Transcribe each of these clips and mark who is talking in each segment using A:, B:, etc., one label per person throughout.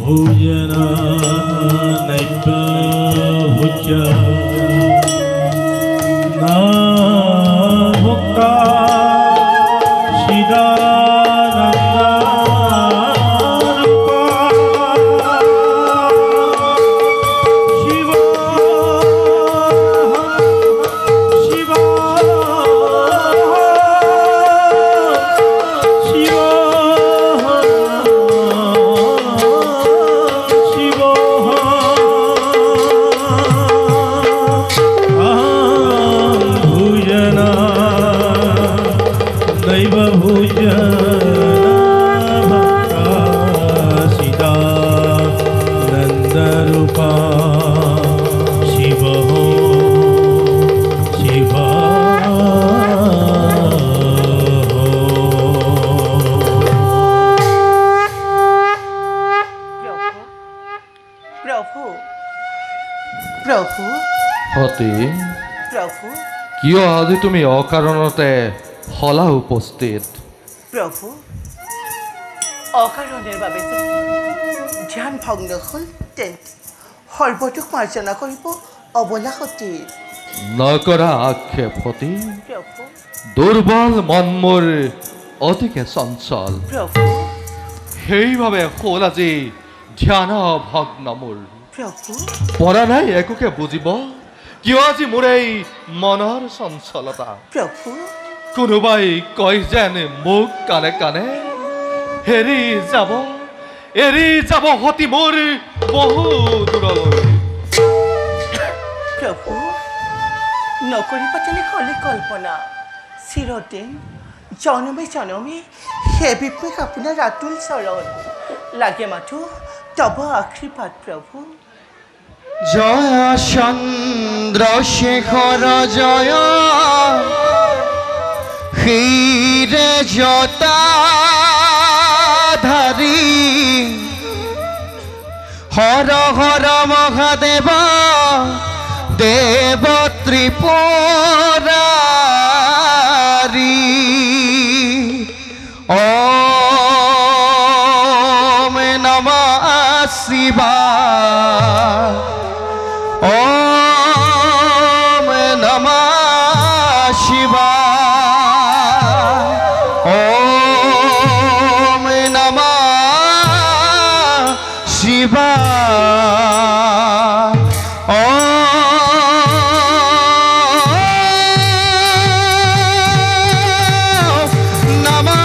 A: भोजना नैव भुज्य न भुक्ता
B: কিয় আজি তুমি অকাৰণতে হলা উপস্থিত
C: প্ৰভু অকাৰণৰ বাবে ধ্যান ভগ্ন হ'ল তেন্তে সৰ্বতোক মাৰ্জনা কৰিব অবলাসতী
B: নকৰা আক্ষেপ সতী দুৰ্বল মন মোৰ অতিকে চঞ্চল সেইভাৱে হ'ল আজি ধ্যান ভগ্ন মোৰ পৰা নাই একোকে বুজিব কিয় আজি মোৰ এই মনৰ চঞ্চলতা কোনোবাই কয় যেন মোক কানে কানে এৰি যাব সতী মোৰ বহু দূৰলৈ
C: প্ৰভু নকৰিবা তেনেহ'লে কল্পনা চিৰদিন জনমে জনমে সেবিক আপোনাৰ ৰাতুল চৰণ লাগে মাথো তব আশীৰ্বাদ প্ৰভু
D: জয় চন্দ্রশেখর জয় হীরে জটাধারী হর হর মহাদেব দেব ত্রিপুরারি ওম নমঃ শিবায় ओम नमः शिवाय ओम नमः शिवाय ओम नमः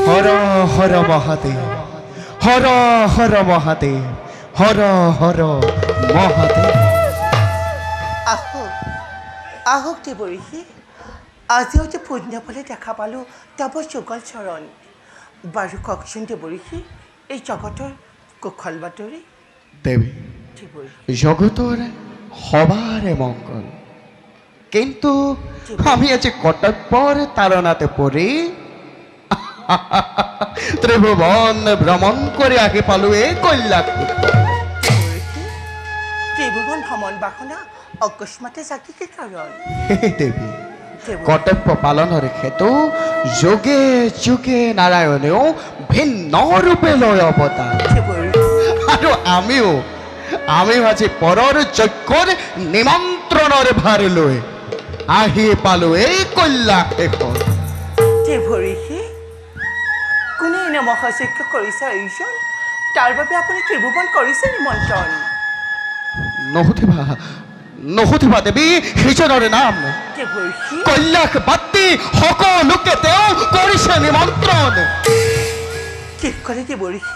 D: हर हर महादेव हर हर महादेव हर हर महादेव
C: আহক দেৱৰীষি আজিও যে পুণ্যফলে দেখা পালোঁ তব যুগল চৰণ বাৰু কওকচোন দেৱৰীষি এই জগতৰ কুশল বাতৰি
D: দেৱী জগতৰ সবাৰে মংগল কিন্তু আমি আজি কৰ্তব্যৰ তাৰণাতে পৰি ত্রিভুবন ভ্রমণ করে আগে পালো এই কল্যাণ
C: ত্রিভুবন ভ্রমণ বাসনা অকস্মাতে জাগি কি কারণ
D: দেবী কর্তব্য পালনের হেতু যোগে যুগে নারায়ণেও ভিন্ন রূপে লয় অবতার আর আমিও আজি পরর যজ্ঞর নিমন্ত্রণের ভার লয় আহি পালো এই কল্যাণ এখন
C: দেৱৰীষি কোনে এনে মহাযজ্ঞ কৰিছে আয়োজন তাৰ বাবে আপুনি ত্ৰিভুৱন কৰিছে নিমন্ত্ৰণ
D: নহুতিবা দেৱী সেইজনৰ নাম কল্যাণ বাতি সকলোকে তেওঁ কৰিছে নিমন্ত্ৰণ
C: কি কৰে দেৱৰীষি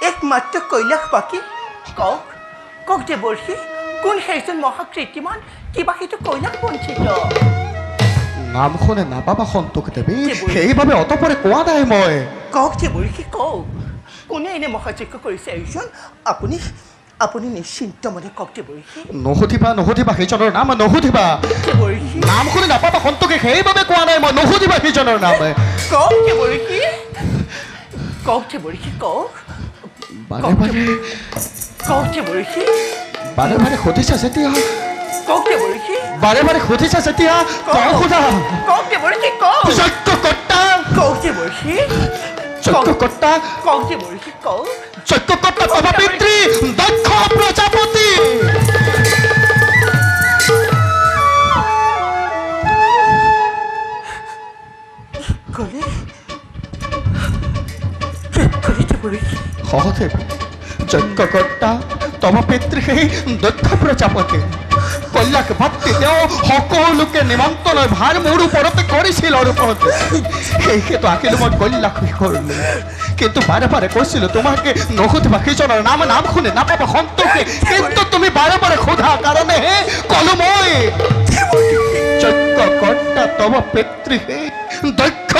C: একমাত্ৰ কৈলাশ বাকী কওক দেৱৰীষি কোন সেইজন মহাকৃতিমান কিবা সেইটো কৈলাশ বঞ্চিত
D: নাম শুনে নাপাবা সন্তোষ দেৱী সেইবাবে অতপৰে কোৱা নাই মই
C: কওক দেৱৰীষি কওক কোনে এনে মহাযজ্ঞ কৰিছে আয়োজন আপুনি নিশ্চিন্ত মনে কওক দেৱৰীষি
D: নহুধিবা সেইজনৰ নাম নহুধিবা নাম শুনি নাপাবা সন্তোষে সেইবাবে কোৱা নাই মই নহুধিবা সেইজনৰ নাম
C: কওক দেৱৰীষি কওক
D: বাৰে বাৰে সুধিছা যেতিয়া
C: কওক দেৱৰীষি
D: বাৰে বাৰে সুধিছা যেতিয়া কওঁ সোধা
C: কওক দেৱৰীষি কওক
D: যজ্ঞকৰ্তা
C: কওক দেৱৰীষি
D: যজ্ঞকৰ্তা
C: কওক দেৱৰীষি কওক
D: যজ্ঞকৰ্তা তব পিতৃ দক্ষ প্ৰজাপতি
C: ক'লে দেৱৰীষি
D: সহদেৱ যজ্ঞকৰ্তা তব পিতৃ সেই দক্ষ প্ৰজাপতি কল্যাক ভাতৃ তেওঁ সকলোকে নিমন্ত্ৰণৰ ভাৰ মোৰ ওপৰতে কৰিছিল আৰু ওপৰতে সেইহেতু আহিলোঁ মই কল্যাক কৰিলোঁ কিন্তু বাৰে বাৰে কৈছিলোঁ তোমাকে নুসুধিবা সিজনৰ নাম শুনি নাপাবা সন্তোষে কিন্তু তুমি বাৰে বাৰে সোধা কাৰণেহে ক'লো মই যজ্ঞকৰ্তা তব পিতৃ সেই দক্ষ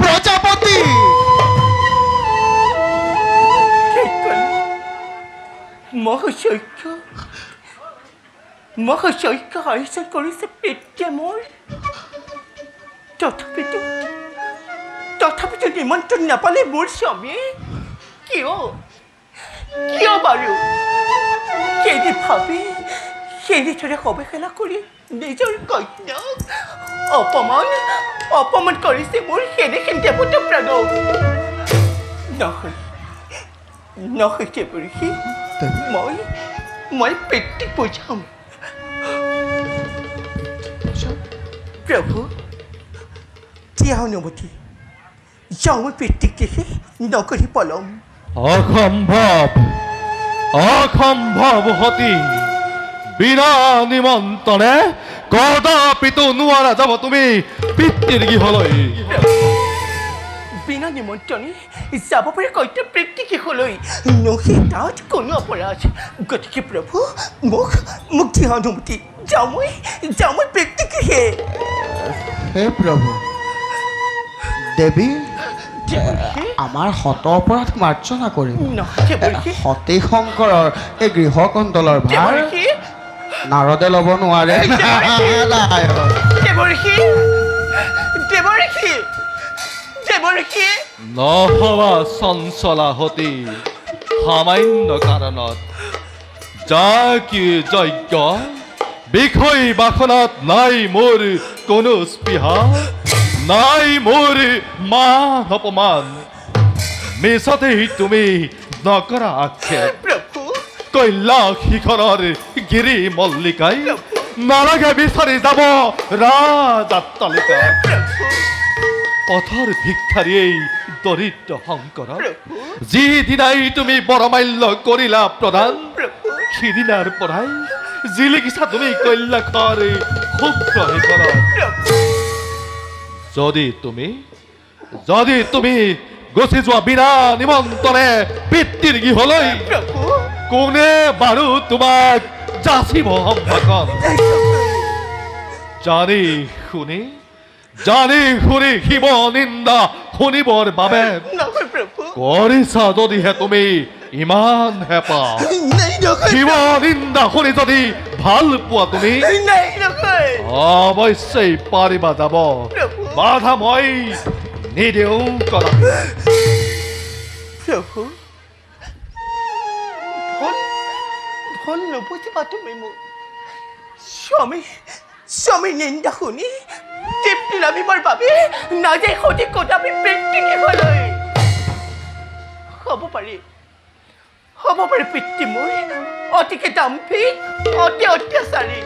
D: প্ৰজাপতি
C: মহাশৈক্য আয়োজন কৰিছে পিতৃয়ে মোৰ তথাপিতো নিমন্ত্ৰণ নাপালে মোৰ স্বামীয়ে কিয় বাৰু সেইদি ভাবি সেইদৰে অৱহেলা কৰি নিজৰ কন্যাক অপমান কৰিছে মোৰ সেনেহেন দেৱতা প্ৰণৱ নহয় দেৱৰীষি মই পিতৃক বুজাম প্ৰভু দিয়া অনুমতি যাওঁ মই পিতৃক দেখি নকৰি পলম
B: অসম্ভৱ সতী বিনা নিমন্ত্ৰণে কদাপিতো নোৱাৰা যাব তুমি পিতৃৰ গৃহলৈ
C: বিনা নিমন্ত্ৰণে যাব পাৰে কইতা পিতৃ গৃহলৈ নহি তাত কোনো অপৰাধ গতিকে প্ৰভু মোক দিয়া অনুমতি যাওঁ মই পিতৃ গৃহে
D: হে প্ৰভু দেৱী আমাৰ শত অপৰাধ মাৰ্জনা কৰিম সতী শংকৰৰ এই গৃহকণ্ডলৰ ভাৰ নাৰদে ল'ব নোৱাৰে
B: নহবা চঞ্চলা সতী সামান্য কাৰণত যাকি যজ্ঞ বিষয় বাসনাত নাই মোৰ কোনো স্পৃহা নাই মোৰ মান অপমান মিছতেই তুমি নকৰা আক্ষেপ কৈলাশ শিখৰৰ গিৰি মল্লিকাই নালাগে বিচাৰি যাব ৰাজাট্টালিকা পথৰ ভিক্ষাৰীয়ে দৰিদ্ৰ শংকৰ যিদিনাই তুমি বৰমাল্য কৰিলা প্ৰদান সিদিনাৰ পৰাই জিলিকিছা তুমি কৈলাশৰ শুভ্ৰ শিখৰত যদি তুমি গুচি যোৱা বিনা নিমন্ত্ৰণে পিতৃৰ গৃহলৈ কোনে বাৰু তোমাক যাচিব সম্ভাষণ জানি শুনি শিৱ নিন্দা শুনিবৰ বাবে কৰিছা যদিহে তুমি ইমান হেঁপাহ শিৱ নিন্দা শুনি যদি ভাল পোৱা তুমি অৱশ্যেই পাৰিবা যাব বাধা মই নিদিওঁ কৰা
C: প্ৰভু ভুল নুবুজিবা তুমি মোক স্বামী নিন্দা শুনি তৃপ্তি লাভিবৰ বাবে নাযায় সতি কদাপি পিতৃ গৃহলৈ হ'ব পাৰে পিতৃ মোৰ অতিকে দাম্ভিক অতি অত্যাচাৰী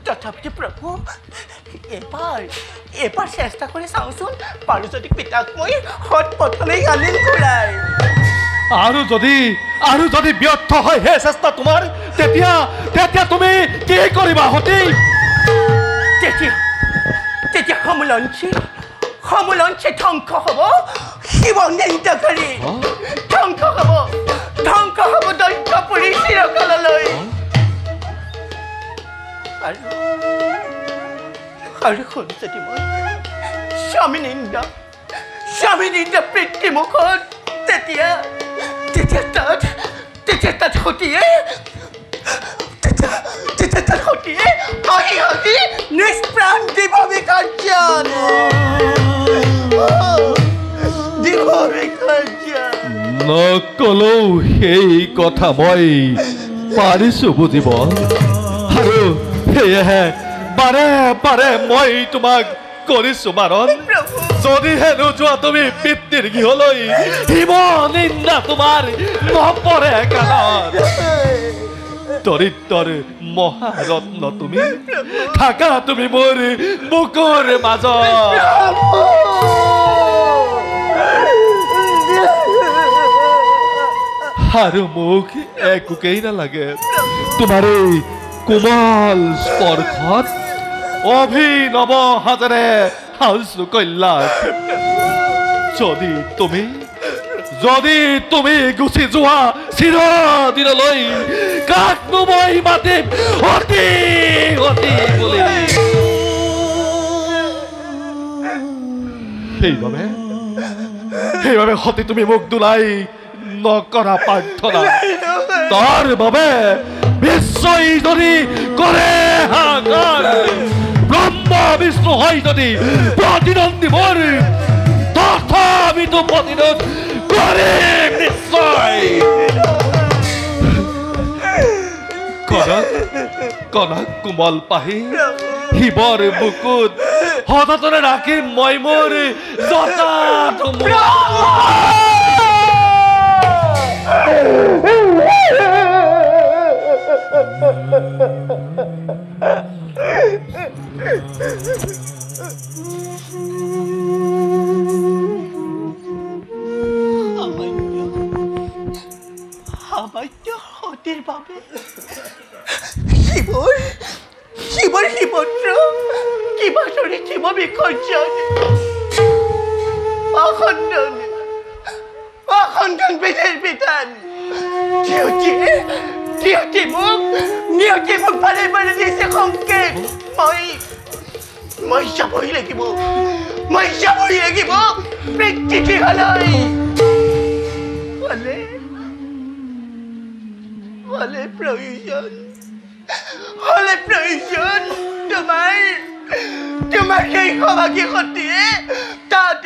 C: তথাপিতো প্ৰভু এবাৰ চেষ্টা কৰি চাওঁচোন পাৰোঁ যদি পিতাক মই সৎ পথলৈ আনিম ঘূৰাই
B: আৰু যদি ব্যৰ্থ হয় সেই চেষ্টা তোমাৰ তেতিয়া তুমি কি কৰিবা সতী
C: তেতিয়া সমুলঞ্চে ধ্বংস হ'ব শিৱ নিন্দাকাৰী ধ্বংস হ'ব দৈত্যপুৰী চিৰকাললৈ আৰু শুনি যদি মই স্বামী নিন্দা পিতৃ মুখত তেতিয়া তাত সতীয়ে হাঁহি নিষ্প্ৰাণ দিব বিকাৰ্যন
B: নকলেও সেই কথা মই পাৰিছো বুজিব সেয়েহে বাৰে বাৰে মই তোমাক কৰিছো বাৰণ যদিহে নোযোৱা তুমি পিতৃৰ গৃহলৈ হিম নিন্দা তোমাৰ নপৰে কাণত দৰিদ্ৰৰ মহাৰত্ন তুমি থাকা তুমি মোৰ বুকুৰ মাজত আৰু মোক একোকেই নালাগে তোমাৰ এই কোমল স্পৰ্শত অভিনৱ হাতেৰে হাউছো কল্যাণ যদি তুমি গুচি যোৱা চিৰদিনলৈ কাকনো মই মাতিম অতি অতি বুলি সেইবাবে সতী তুমি মোক দোলাই নকৰা প্ৰাৰ্থনা তাৰ বাবে বিশ্বই যদি কৰে হাহাকাৰ ব্ৰহ্মা বিষ্ণু হয় যদি প্ৰতিদ্বন্দ্বী মোৰ তথাপিতো প্ৰতিৰোধ কৰিম নিশ্চয় কনক কোমল পাহি শিৱৰ বুকুত সযতনে ৰাখিম মই মোৰ জটাটো
C: সতীৰ বাবে শিৱৰ শিৱত্ৰ কিবা ধৰি শিৱ বিসৰ্জন অসন্তান পিঠিৰ পিঠান নিয়তি মোক বাৰে বাৰে দিছে সংকেত মই যাবই লাগিব মৃত্যুগৃহলৈ হলে প্ৰয়োজন তোমাৰ সেই সভাগী সতীয়ে তাত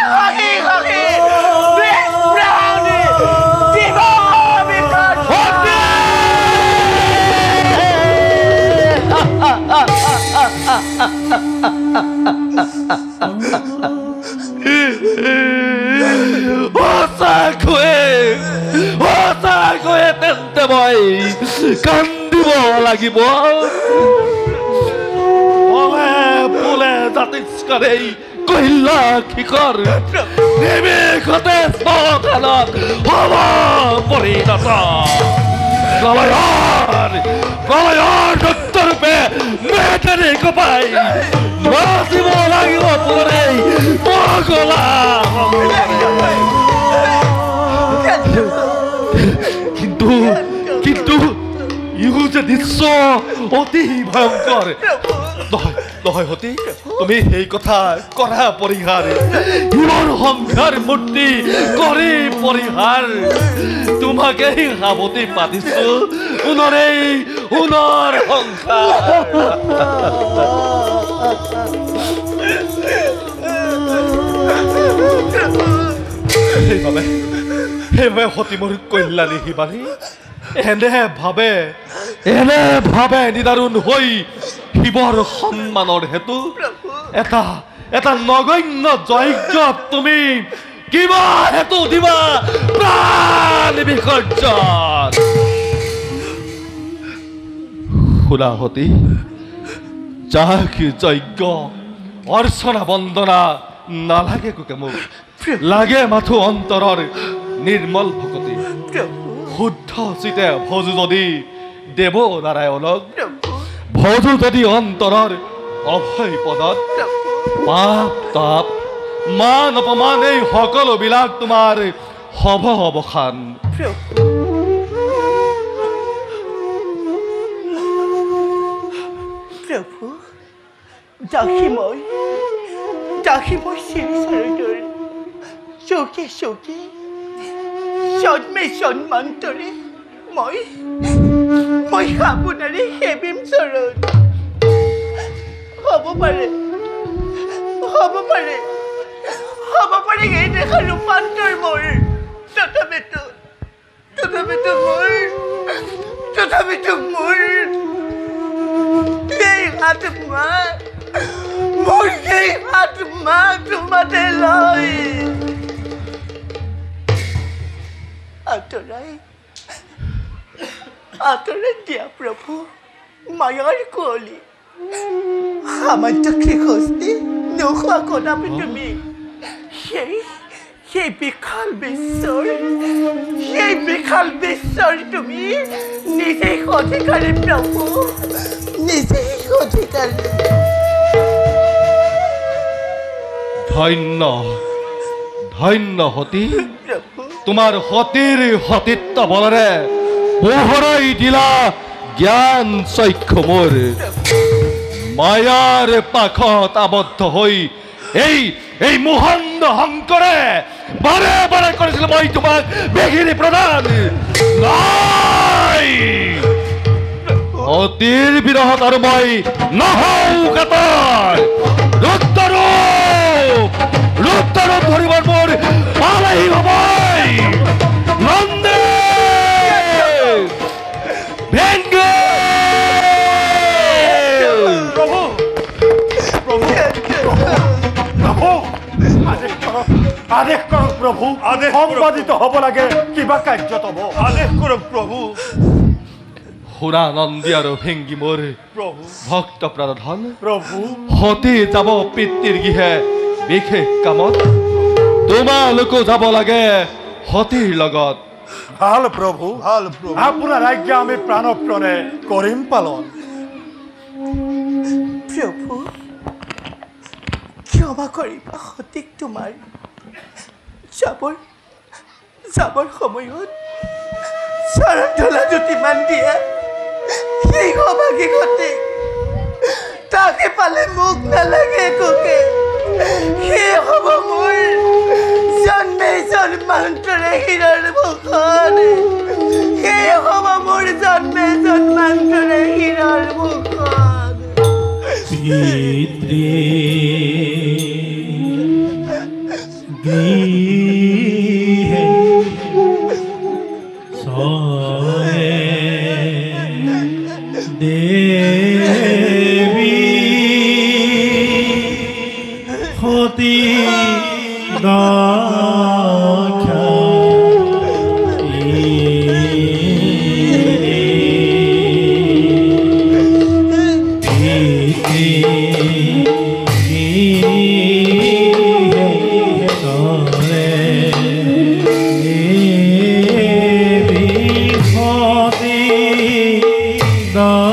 C: হাঁহি
B: সঁচাকৈয়ে তেন্তে মই কান্দিব লাগিব ফুলে জাতিষ্কাৰে কহিলা শিখৰ নিমিষতে স্মশানত হ'ব পৰিণত প্ৰলয়ৰ দত্তৰূপে মেটেৰি কপাই নাচিব লাগিব পুনৰেই পগলা কিন্তু ইহু যে দৃশ্য অতি ভয়ংকৰ নহয় সতী তুমি সেই কথা কৰা পৰিহাৰ ইমান সংসাৰ মূৰ্তি কৰি পৰিহাৰ তোমাকেই সাৱতি পাতিছো সোণৰ সংসাৰ সেইবাবে সতী মোৰ কল্যাণী শিৱানী এনে ভাবে নিদাৰুণ হৈ শিৱৰ সন্মানৰ হেতু এটা নগণ্য যজ্ঞত তুমি কিবা হেতু দিবা প্ৰাণ বিসৰ্জন শুনা সতী যাক যজ্ঞ অৰ্চনা বন্দনা নালাগে কোকে মোক লাগে মাথো অন্তৰৰ নিৰ্মল ভকতি শুদ্ধ চিতে ভজু যদি দেৱ নাৰায়ণক ভজু যদি অন্তৰৰ অভয় পদত পাপ তাপ মান অপমান এই সকলোবিলাক তোমাৰ হব অৱসান
C: প্ৰভু দাসী মই শ্ৰীচৰণৰ চৌকে জন্মে জন্মান্তৰে মই আপোনাৰে সেবিম চৰণ হ'ব পাৰে এই দেখা ৰূপান্তৰ মোৰ তথাপিতো তথাপিতো মোৰ সেই আত্মা মোৰ সেই আত্মা তোমাতে লৈ আঁতৰাই দিয়া প্ৰভু মায়াৰ কুঁৱলী সামান্য কৃষি নোখোৱা কদাপি তুমি সেই বিশাল বিশ্বৰ তুমি নিজেই অধিকাৰী প্ৰভু নিজেই অধিকাৰী
B: ধন্য ধন্য সতী
C: প্ৰভু
B: তোমাৰ সতীৰ সতীত্ব বলেৰে পোহৰাই দিলা জ্ঞান চক্ষু মোৰ মায়াৰ পাখত আবদ্ধ হৈ এই মোহন্দ শংকৰে বাৰে বাৰে কৰিছিল মই তোমাক বেগিৰি প্ৰদান নাই সতীৰ বিৰহত আৰু মই নহওঁ কাতৰ ৰূপ ধৰিবৰ মোৰ পালাই হবই নন্দে ভেংগে
A: প্ৰভু আদেশ কৰক প্ৰভু সম্পাদিত হ'ব লাগে কিবা কাৰ্যত হ'ব আদেশ কৰক প্ৰভু
B: সুৰা নন্দী আৰু ভেংগী মোৰ
A: প্ৰভু
B: ভক্ত প্ৰাণধন
A: প্ৰভু
B: সতী যাব পিতৃৰ গৃহে বিশেষ কামত তোমালোকো যাব লাগে সতীৰ লগত
A: ভাল প্ৰভু আপোনাৰ আজ্ঞা আমি প্ৰাণপ্ৰণে কৰিম পালন
C: প্ৰভু ক্ষমা কৰিবা সতীক তোমাৰ যাবৰ সময়ত চৰণ ঢলা দুটিমান দিয়ে সেই সভাগী সতীক তাকে পালে মোক নালাগে একোকে সেই হ'ব মোৰ জন্মে জন্মান্তৰে হীৰৰ মুখন সেই হ'ব মোৰ জন্মে জন্মান্তৰে হীৰৰ মুখন
A: পিতৃ গৃহে সয়ে দেৱী সতী দক্ষা the